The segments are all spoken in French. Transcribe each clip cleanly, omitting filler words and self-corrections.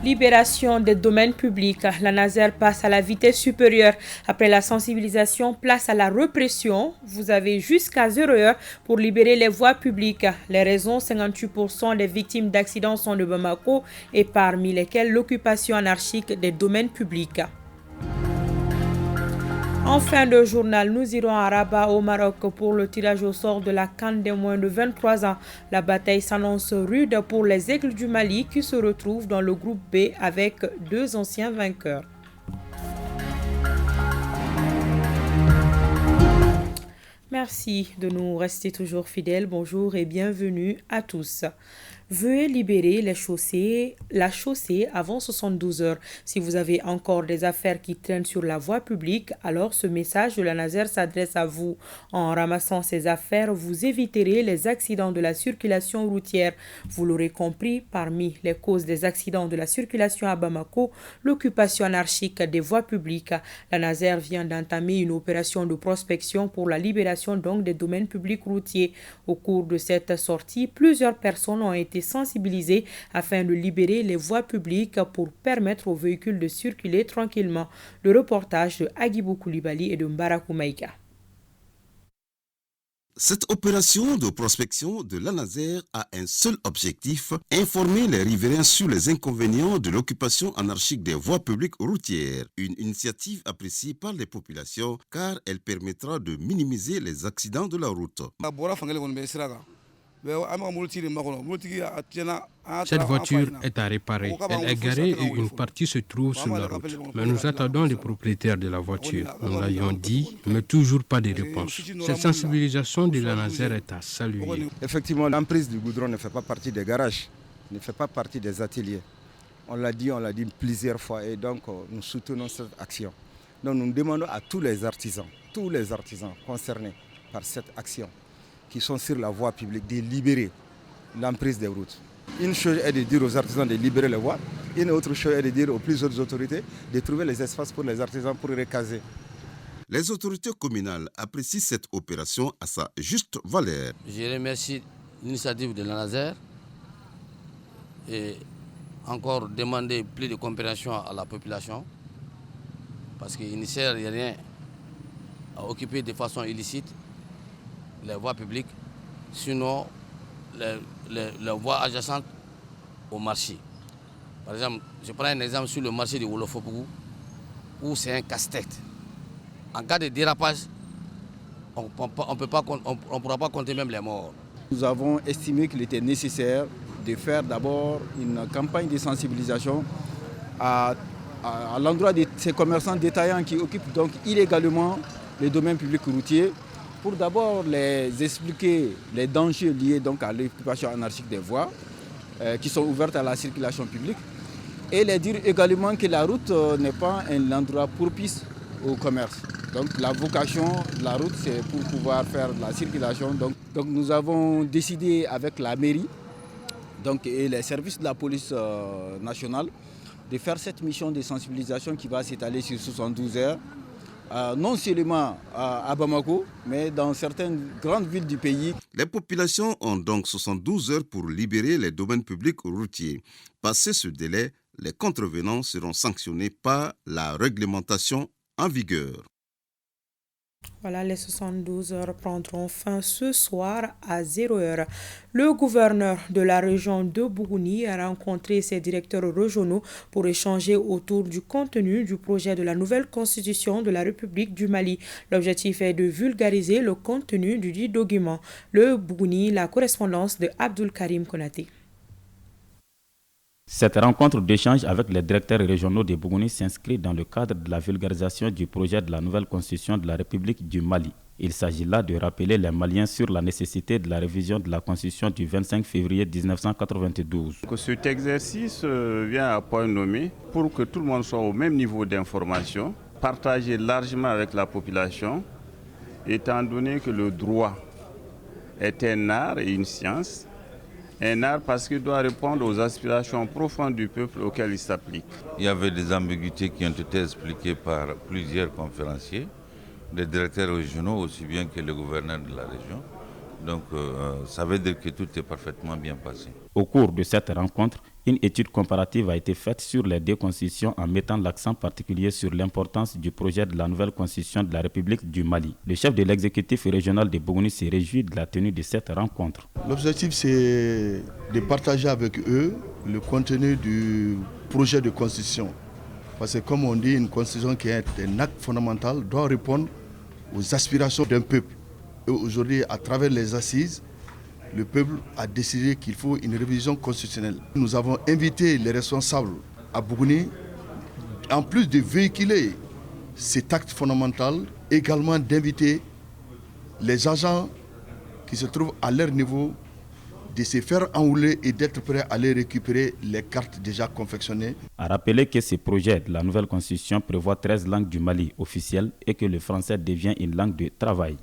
Libération des domaines publics. La Naser passe à la vitesse supérieure. Après la sensibilisation, place à la répression. Vous avez jusqu'à 0 heure pour libérer les voies publiques. Les raisons, 58% des victimes d'accidents sont de Bamako et parmi lesquelles l'occupation anarchique des domaines publics. En fin de journal, nous irons à Rabat au Maroc pour le tirage au sort de la CAN des moins de 23 ans. La bataille s'annonce rude pour les Aigles du Mali qui se retrouvent dans le groupe B avec 2 anciens vainqueurs. Merci de nous rester toujours fidèles. Bonjour et bienvenue à tous. Veuillez libérer la chaussée avant 72 heures. Si vous avez encore des affaires qui traînent sur la voie publique, alors ce message de la Naser s'adresse à vous. En ramassant ces affaires, vous éviterez les accidents de la circulation routière. Vous l'aurez compris, parmi les causes des accidents de la circulation à Bamako, l'occupation anarchique des voies publiques. La Naser vient d'entamer une opération de prospection pour la libération donc des domaines publics routiers. Au cours de cette sortie, plusieurs personnes ont été sensibilisés afin de libérer les voies publiques pour permettre aux véhicules de circuler tranquillement. Le reportage de Agibou Koulibaly et de Mbarakou Maïka. Cette opération de prospection de la Naser a un seul objectif, informer les riverains sur les inconvénients de l'occupation anarchique des voies publiques routières. Une initiative appréciée par les populations car elle permettra de minimiser les accidents de la route. Cette voiture est à réparer. Elle est garée et une partie se trouve sur la route. Mais nous attendons les propriétaires de la voiture. Nous l'avions dit, mais toujours pas de réponse. Cette sensibilisation de la Naser est à saluer. Effectivement, l'emprise du goudron ne fait pas partie des garages, ne fait pas partie des ateliers. On l'a dit plusieurs fois et donc nous soutenons cette action. Donc nous demandons à tous les artisans concernés par cette action, qui sont sur la voie publique, de libérer l'emprise des routes. Une chose est de dire aux artisans de libérer les voies, une autre chose est de dire aux plus hautes autorités de trouver les espaces pour les artisans pour recaser. Les autorités communales apprécient cette opération à sa juste valeur. Je remercie l'initiative de la Naser et encore demander plus de compréhension à la population parce qu'il ne sert à rien à occuper de façon illicite les voies publiques, sinon les voies adjacentes au marché. Par exemple, je prends un exemple sur le marché de Wolofopougou, où c'est un casse-tête. En cas de dérapage, on ne pourra pas compter même les morts. Nous avons estimé qu'il était nécessaire de faire d'abord une campagne de sensibilisation à l'endroit de ces commerçants détaillants qui occupent donc illégalement les domaines publics routiers, pour d'abord les expliquer les dangers liés donc à l'occupation anarchique des voies qui sont ouvertes à la circulation publique et les dire également que la route n'est pas un endroit propice au commerce. Donc la vocation de la route, c'est pour pouvoir faire de la circulation. Donc nous avons décidé avec la mairie et les services de la police nationale de faire cette mission de sensibilisation qui va s'étaler sur 72 heures. Non seulement à Bamako, mais dans certaines grandes villes du pays. Les populations ont donc 72 heures pour libérer les domaines publics routiers. Passé ce délai, les contrevenants seront sanctionnés par la réglementation en vigueur. Voilà, les 72 heures prendront fin ce soir à 0 heure. Le gouverneur de la région de Bougouni a rencontré ses directeurs régionaux pour échanger autour du contenu du projet de la nouvelle constitution de la République du Mali. L'objectif est de vulgariser le contenu du dit document. Le Bougouni, la correspondance de Abdul Karim Konaté. Cette rencontre d'échange avec les directeurs régionaux de Bougouni s'inscrit dans le cadre de la vulgarisation du projet de la nouvelle constitution de la République du Mali. Il s'agit là de rappeler les Maliens sur la nécessité de la révision de la constitution du 25 février 1992. Cet exercice vient à point nommé pour que tout le monde soit au même niveau d'information, partagé largement avec la population, étant donné que le droit est un art et une science. Un art parce qu'il doit répondre aux aspirations profondes du peuple auquel il s'applique. Il y avait des ambiguïtés qui ont été expliquées par plusieurs conférenciers, les directeurs régionaux aussi bien que le gouverneur de la région. Donc ça veut dire que tout est parfaitement bien passé. Au cours de cette rencontre, Une étude comparative a été faite sur les deux constitutions en mettant l'accent particulier sur l'importance du projet de la nouvelle constitution de la République du Mali. Le chef de l'exécutif régional de Bougouni s'est réjoui de la tenue de cette rencontre. L'objectif, c'est de partager avec eux le contenu du projet de constitution. Parce que comme on dit, une constitution qui est un acte fondamental doit répondre aux aspirations d'un peuple. Et aujourd'hui, à travers les assises, le peuple a décidé qu'il faut une révision constitutionnelle. Nous avons invité les responsables à Bougouni, en plus de véhiculer cet acte fondamental, également d'inviter les agents qui se trouvent à leur niveau de se faire enrouler et d'être prêts à aller récupérer les cartes déjà confectionnées. A rappeler que ce projet de la nouvelle constitution prévoit 13 langues du Mali officielles et que le français devient une langue de travail.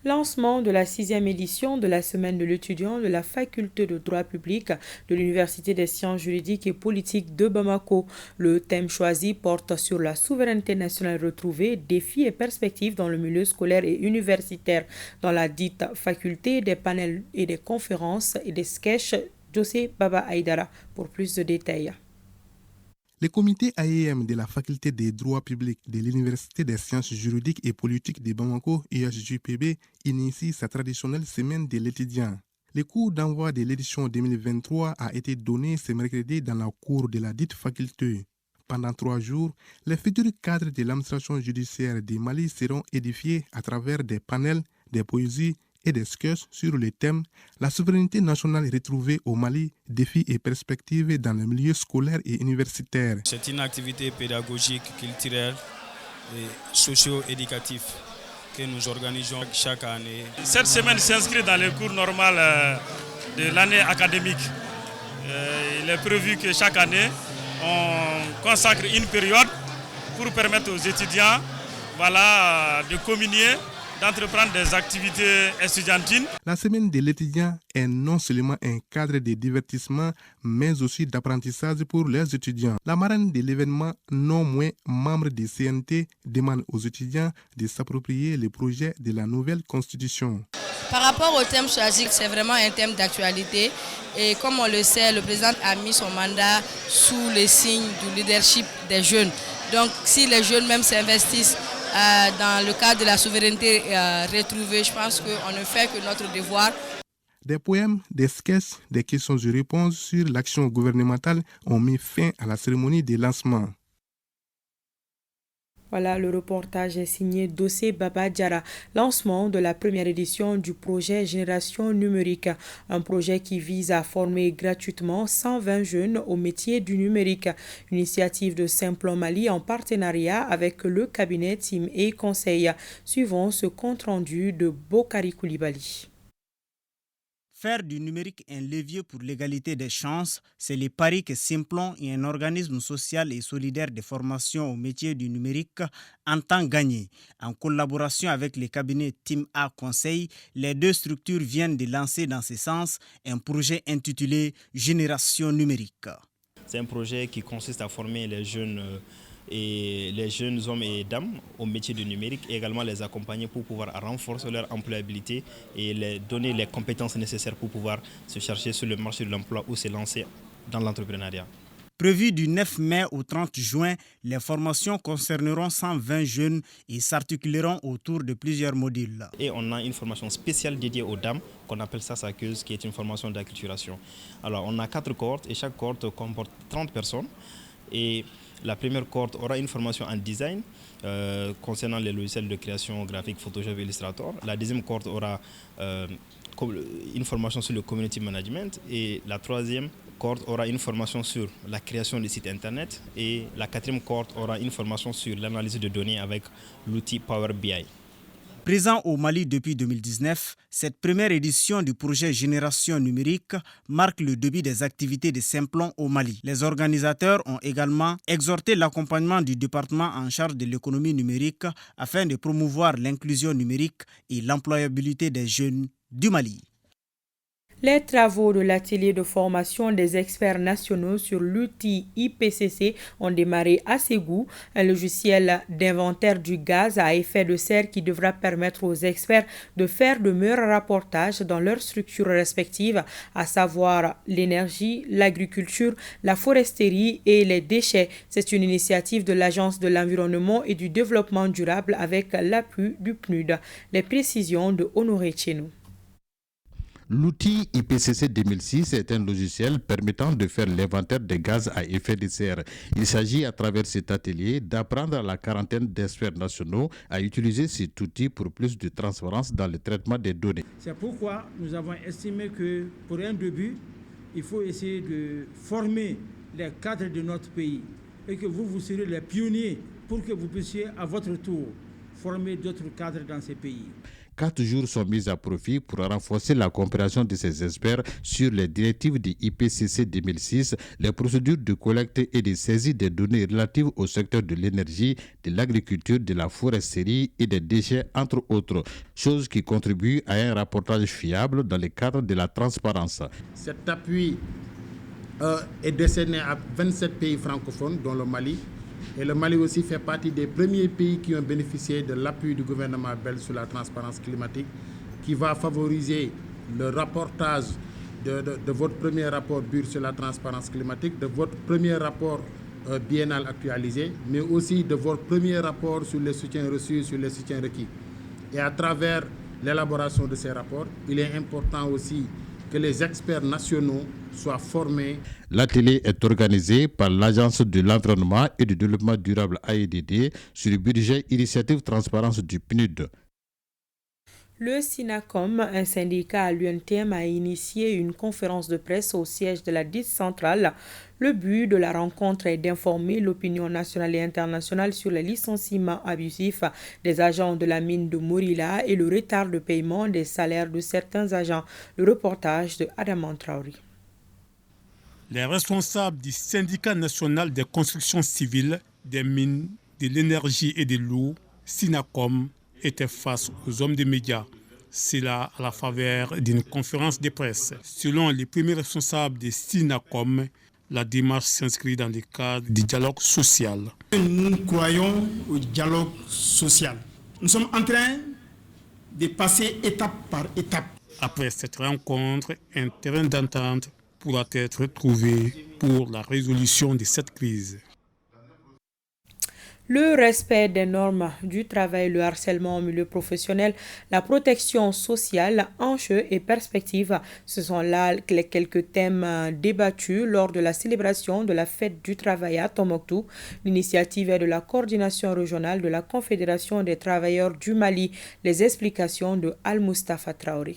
Lancement de la 6e édition de la Semaine de l'étudiant de la Faculté de droit public de l'Université des sciences juridiques et politiques de Bamako. Le thème choisi porte sur la souveraineté nationale retrouvée, défis et perspectives dans le milieu scolaire et universitaire. Dans la dite faculté, des panels et des conférences et des sketchs. José Baba Aïdara pour plus de détails. Le comité AEM de la Faculté des droits publics de l'Université des sciences juridiques et politiques de Bamako, USJPB, initie sa traditionnelle semaine de l'étudiant. Le cours d'envoi de l'édition 2023 a été donné ce mercredi dans la cour de la dite faculté. Pendant 3 jours, les futurs cadres de l'administration judiciaire du Mali seront édifiés à travers des panels, des poésies et des sketchs sur le thème « La souveraineté nationale retrouvée au Mali, défis et perspectives dans le milieu scolaire et universitaire ». C'est une activité pédagogique, culturelle et socio-éducative que nous organisons chaque année. Cette semaine s'inscrit dans le cours normal de l'année académique. Il est prévu que chaque année, on consacre une période pour permettre aux étudiants de communier, d'entreprendre des activités estudiantines. La semaine de l'étudiant est non seulement un cadre de divertissement, mais aussi d'apprentissage pour les étudiants. La marraine de l'événement, non moins membre du CNT, demande aux étudiants de s'approprier le projet de la nouvelle constitution. Par rapport au thème choisi, c'est vraiment un thème d'actualité. Et comme on le sait, le président a mis son mandat sous le signe du leadership des jeunes. Donc si les jeunes même s'investissent dans le cadre de la souveraineté retrouvée, je pense qu'on ne fait que notre devoir. Des poèmes, des sketchs, des questions et réponses sur l'action gouvernementale ont mis fin à la cérémonie de lancement. Voilà, le reportage est signé Dossé Baba Diara. Lancement de la première édition du projet Génération numérique. Un projet qui vise à former gratuitement 120 jeunes au métier du numérique. Initiative de Simplon Mali en partenariat avec le cabinet Team et Conseil. Suivant ce compte-rendu de Bokari Koulibaly. Faire du numérique un levier pour l'égalité des chances, c'est le pari que Simplon et un organisme social et solidaire de formation au métier du numérique entend gagner. En collaboration avec les cabinets Team A Conseil, les deux structures viennent de lancer dans ce sens un projet intitulé Génération numérique. C'est un projet qui consiste à former les jeunes hommes et dames au métier du numérique et également les accompagner pour pouvoir renforcer leur employabilité et les donner les compétences nécessaires pour pouvoir se chercher sur le marché de l'emploi ou se lancer dans l'entrepreneuriat. Prévu du 9 mai au 30 juin, les formations concerneront 120 jeunes et s'articuleront autour de plusieurs modules. Et on a une formation spéciale dédiée aux dames qu'on appelle saqueuse, qui est une formation d'acculturation. Alors on a 4 cohortes et chaque cohorte comporte 30 personnes. Et la première cohorte aura une formation en design concernant les logiciels de création graphique Photoshop et Illustrator. La deuxième cohorte aura une formation sur le community management. Et la troisième cohorte aura une formation sur la création des sites internet. Et la quatrième cohorte aura une formation sur l'analyse de données avec l'outil Power BI. Présent au Mali depuis 2019, cette première édition du projet Génération numérique marque le début des activités de Simplon au Mali. Les organisateurs ont également exhorté l'accompagnement du département en charge de l'économie numérique afin de promouvoir l'inclusion numérique et l'employabilité des jeunes du Mali. Les travaux de l'atelier de formation des experts nationaux sur l'outil IPCC ont démarré à Ségou, un logiciel d'inventaire du gaz à effet de serre qui devra permettre aux experts de faire de meilleurs rapportages dans leurs structures respectives, à savoir l'énergie, l'agriculture, la foresterie et les déchets. C'est une initiative de l'Agence de l'environnement et du développement durable avec l'appui du PNUD. Les précisions de Honoré Tchenou. L'outil IPCC 2006 est un logiciel permettant de faire l'inventaire des gaz à effet de serre. Il s'agit à travers cet atelier d'apprendre à la quarantaine d'experts nationaux à utiliser cet outil pour plus de transparence dans le traitement des données. C'est pourquoi nous avons estimé que pour un début, il faut essayer de former les cadres de notre pays et que vous serez les pionniers pour que vous puissiez à votre tour former d'autres cadres dans ces pays. 4 jours sont mis à profit pour renforcer la compréhension de ces experts sur les directives du IPCC 2006, les procédures de collecte et de saisie des données relatives au secteur de l'énergie, de l'agriculture, de la foresterie et des déchets, entre autres, choses qui contribuent à un rapportage fiable dans le cadre de la transparence. Cet appui est décerné à 27 pays francophones, dont le Mali. Et le Mali aussi fait partie des premiers pays qui ont bénéficié de l'appui du gouvernement belge sur la transparence climatique, qui va favoriser le rapportage de votre premier rapport BUR sur la transparence climatique, de votre premier rapport biennal actualisé, mais aussi de votre premier rapport sur les soutiens reçus, sur les soutiens requis. Et à travers l'élaboration de ces rapports, il est important aussi que les experts nationaux soient formés. L'atelier est organisé par l'Agence de l'environnement et du développement durable AEDD sur le budget Initiative Transparence du PNUD. Le SINACOM, un syndicat à l'UNTM, a initié une conférence de presse au siège de la DIS centrale. Le but de la rencontre est d'informer l'opinion nationale et internationale sur les licenciements abusifs des agents de la mine de Morila et le retard de paiement des salaires de certains agents. Le reportage de Adam Traoré. Les responsables du syndicat national des constructions civiles, des mines, de l'énergie et de l'eau, SINACOM, étaient face aux hommes des médias. C'est là à la faveur d'une conférence de presse. Selon les premiers responsables de SINACOM, la démarche s'inscrit dans le cadre du dialogue social. Nous croyons au dialogue social. Nous sommes en train de passer étape par étape. Après cette rencontre, un terrain d'entente pourra être trouvé pour la résolution de cette crise. Le respect des normes du travail, le harcèlement au milieu professionnel, la protection sociale, enjeux et perspectives, ce sont là les quelques thèmes débattus lors de la célébration de la fête du travail à Tombouctou. L'initiative est de la coordination régionale de la Confédération des travailleurs du Mali. Les explications de Al-Mustafa Traoré.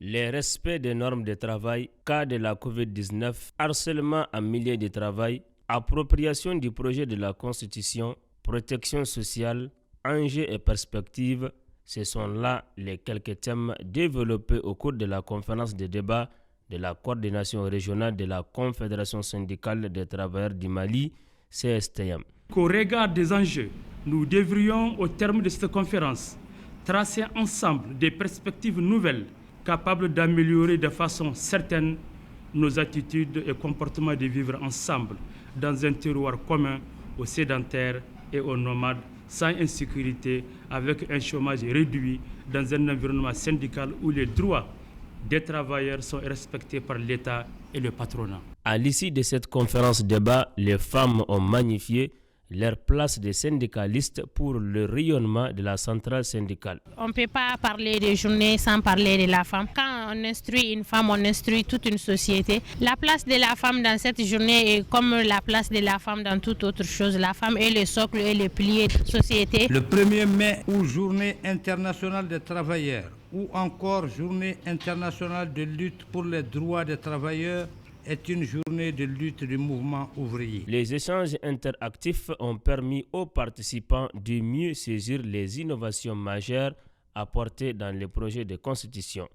Les respects des normes de travail, cas de la COVID-19, harcèlement en milieu de travail, appropriation du projet de la Constitution, protection sociale, enjeux et perspectives, ce sont là les quelques thèmes développés au cours de la conférence de débat de la coordination régionale de la Confédération syndicale des travailleurs du Mali, CSTM. Qu'au regard des enjeux, nous devrions, au terme de cette conférence, tracer ensemble des perspectives nouvelles capables d'améliorer de façon certaine nos attitudes et comportements de vivre ensemble dans un terroir commun aux sédentaires et aux nomades, sans insécurité, avec un chômage réduit, dans un environnement syndical où les droits des travailleurs sont respectés par l'État et le patronat. À l'issue de cette conférence débat, les femmes ont magnifié leur place de syndicalistes pour le rayonnement de la centrale syndicale. On ne peut pas parler de journée sans parler de la femme. Quand on instruit une femme, on instruit toute une société. La place de la femme dans cette journée est comme la place de la femme dans toute autre chose. La femme est le socle et le pilier de la société. Le 1er mai, ou journée internationale des travailleurs, ou encore journée internationale de lutte pour les droits des travailleurs, est une journée de lutte du mouvement ouvrier. Les échanges interactifs ont permis aux participants de mieux saisir les innovations majeures apportées dans les projets de constitution.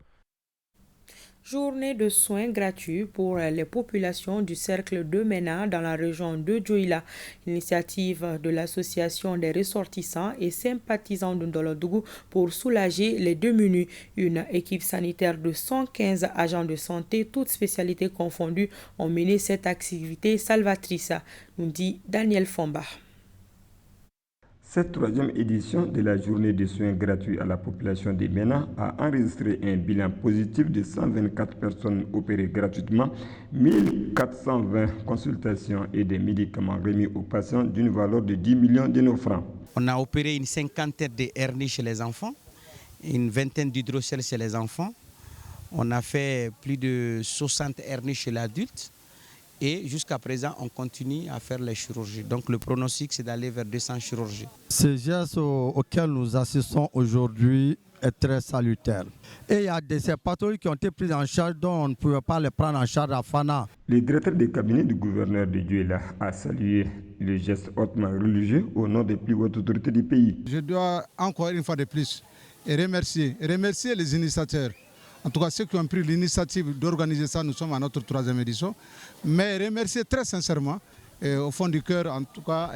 Journée de soins gratuits pour les populations du cercle de Mena dans la région de Dioula. Initiative de l'association des ressortissants et sympathisants de Ndolodougou pour soulager les démunis. Une équipe sanitaire de 115 agents de santé, toutes spécialités confondues, ont mené cette activité salvatrice, nous dit Daniel Fomba. Cette troisième édition de la journée de soins gratuits à la population de Mena a enregistré un bilan positif de 124 personnes opérées gratuitement, 1420 consultations et des médicaments remis aux patients d'une valeur de 10 millions de nos francs. On a opéré une cinquantaine de hernies chez les enfants, une vingtaine d'hydrocèles chez les enfants. On a fait plus de 60 hernies chez l'adulte. Et jusqu'à présent, on continue à faire les chirurgies. Donc le pronostic, c'est d'aller vers 200 chirurgies. Ce geste auquel nous assistons aujourd'hui est très salutaire. Et il y a ces pathologies qui ont été prises en charge dont on ne pouvait pas les prendre en charge à Fana. Le directeur de cabinet du gouverneur de Dioula a salué le geste hautement religieux au nom des plus hautes autorités du pays. Je dois encore une fois de plus remercier les initiateurs. En tout cas, ceux qui ont pris l'initiative d'organiser ça, nous sommes à notre troisième édition. Mais remercier très sincèrement, au fond du cœur, en tout cas,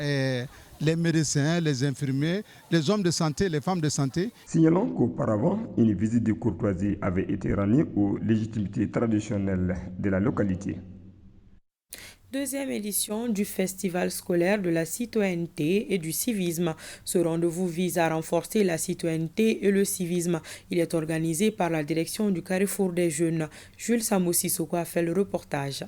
les médecins, les infirmiers, les hommes de santé, les femmes de santé. Signalons qu'auparavant, une visite de courtoisie avait été rendue aux légitimités traditionnelles de la localité. Deuxième édition du Festival scolaire de la citoyenneté et du civisme. Ce rendez-vous vise à renforcer la citoyenneté et le civisme. Il est organisé par la direction du Carrefour des Jeunes. Jules Samoussissoko a fait le reportage.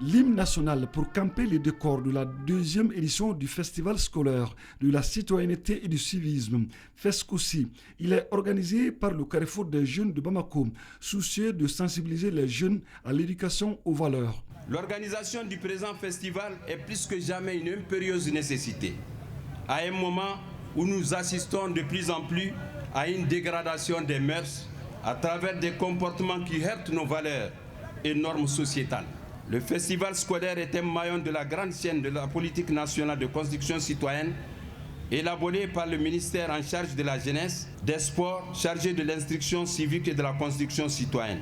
L'hymne national pour camper les décors de la deuxième édition du Festival scolaire de la citoyenneté et du civisme, FESCOCI. Il est organisé par le Carrefour des Jeunes de Bamako, soucieux de sensibiliser les jeunes à l'éducation aux valeurs. L'organisation du présent festival est plus que jamais une impérieuse nécessité. À un moment où nous assistons de plus en plus à une dégradation des mœurs à travers des comportements qui heurtent nos valeurs et normes sociétales. Le festival scolaire est un maillon de la grande chaîne de la politique nationale de construction citoyenne élaborée par le ministère en charge de la jeunesse, des sports, chargé de l'instruction civique et de la construction citoyenne.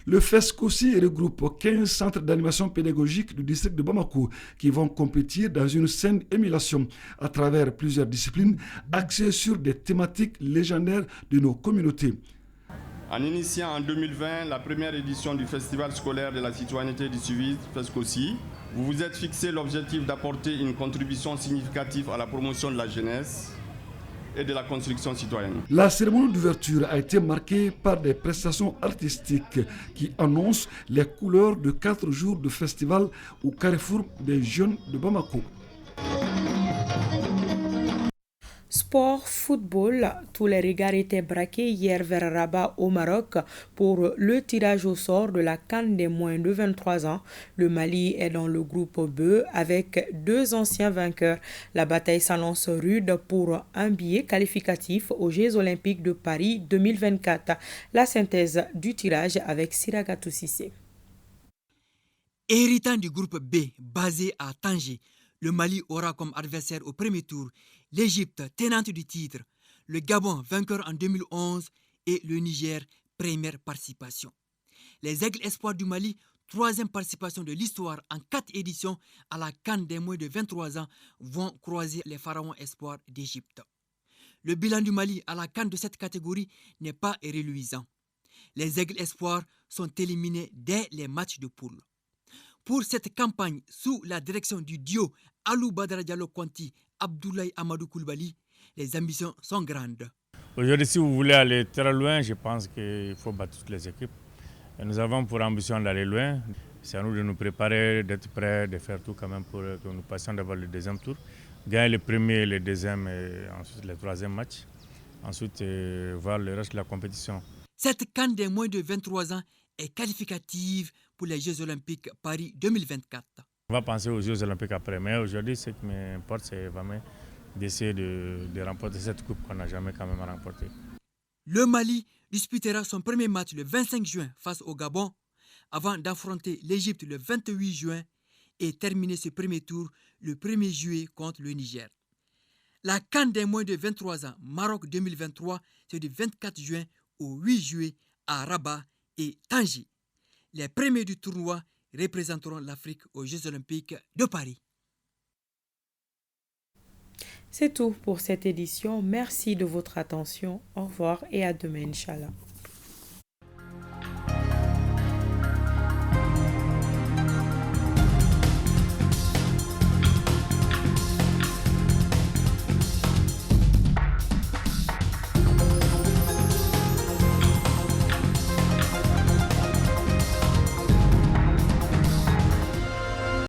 Le FESCOCI regroupe 15 centres d'animation pédagogique du district de Bamako qui vont compétir dans une saine émulation à travers plusieurs disciplines axées sur des thématiques légendaires de nos communautés. En initiant en 2020 la première édition du Festival scolaire de la citoyenneté et du civisme, FESCOCI, vous vous êtes fixé l'objectif d'apporter une contribution significative à la promotion de la jeunesse et de la construction citoyenne. La cérémonie d'ouverture a été marquée par des prestations artistiques qui annoncent les couleurs de 4 jours de festival au Carrefour des Jeunes de Bamako. Sport, football, tous les regards étaient braqués hier vers Rabat au Maroc pour le tirage au sort de la CAN des moins de 23 ans. Le Mali est dans le groupe B avec 2 anciens vainqueurs. La bataille s'annonce rude pour un billet qualificatif aux Jeux Olympiques de Paris 2024. La synthèse du tirage avec Siragatou Sissé. Héritant du groupe B basé à Tanger, le Mali aura comme adversaire au premier tour l'Égypte, tenante du titre, le Gabon, vainqueur en 2011, et le Niger, première participation. Les Aigles Espoirs du Mali, 3e participation de l'histoire en 4 éditions à la CAN des moins de 23 ans, vont croiser les Pharaons Espoirs d'Égypte. Le bilan du Mali à la CAN de cette catégorie n'est pas reluisant. Les Aigles Espoirs sont éliminés dès les matchs de poule. Pour cette campagne, sous la direction du duo Alou Badara Diallo Kwanti, Abdoulaye Amadou Koulibaly, les ambitions sont grandes. Aujourd'hui, si vous voulez aller très loin, je pense qu'il faut battre toutes les équipes. Et nous avons pour ambition d'aller loin. C'est à nous de nous préparer, d'être prêts, de faire tout quand même pour que nous passions d'abord le deuxième tour. Gagner le premier, le deuxième et ensuite le troisième match. Ensuite, voir le reste de la compétition. Cette CAN des moins de 23 ans est qualificative pour les Jeux Olympiques Paris 2024. On va penser aux Jeux Olympiques après, mais aujourd'hui, ce qui m'importe, c'est vraiment d'essayer de remporter cette coupe qu'on n'a jamais quand même remportée. Le Mali disputera son premier match le 25 juin face au Gabon, avant d'affronter l'Égypte le 28 juin et terminer ce premier tour le 1er juillet contre le Niger. La CAN des moins de 23 ans, Maroc 2023, c'est du 24 juin au 8 juillet à Rabat et Tanger. Les premiers du tournoi représenteront l'Afrique aux Jeux Olympiques de Paris. C'est tout pour cette édition. Merci de votre attention. Au revoir et à demain, Inch'Allah.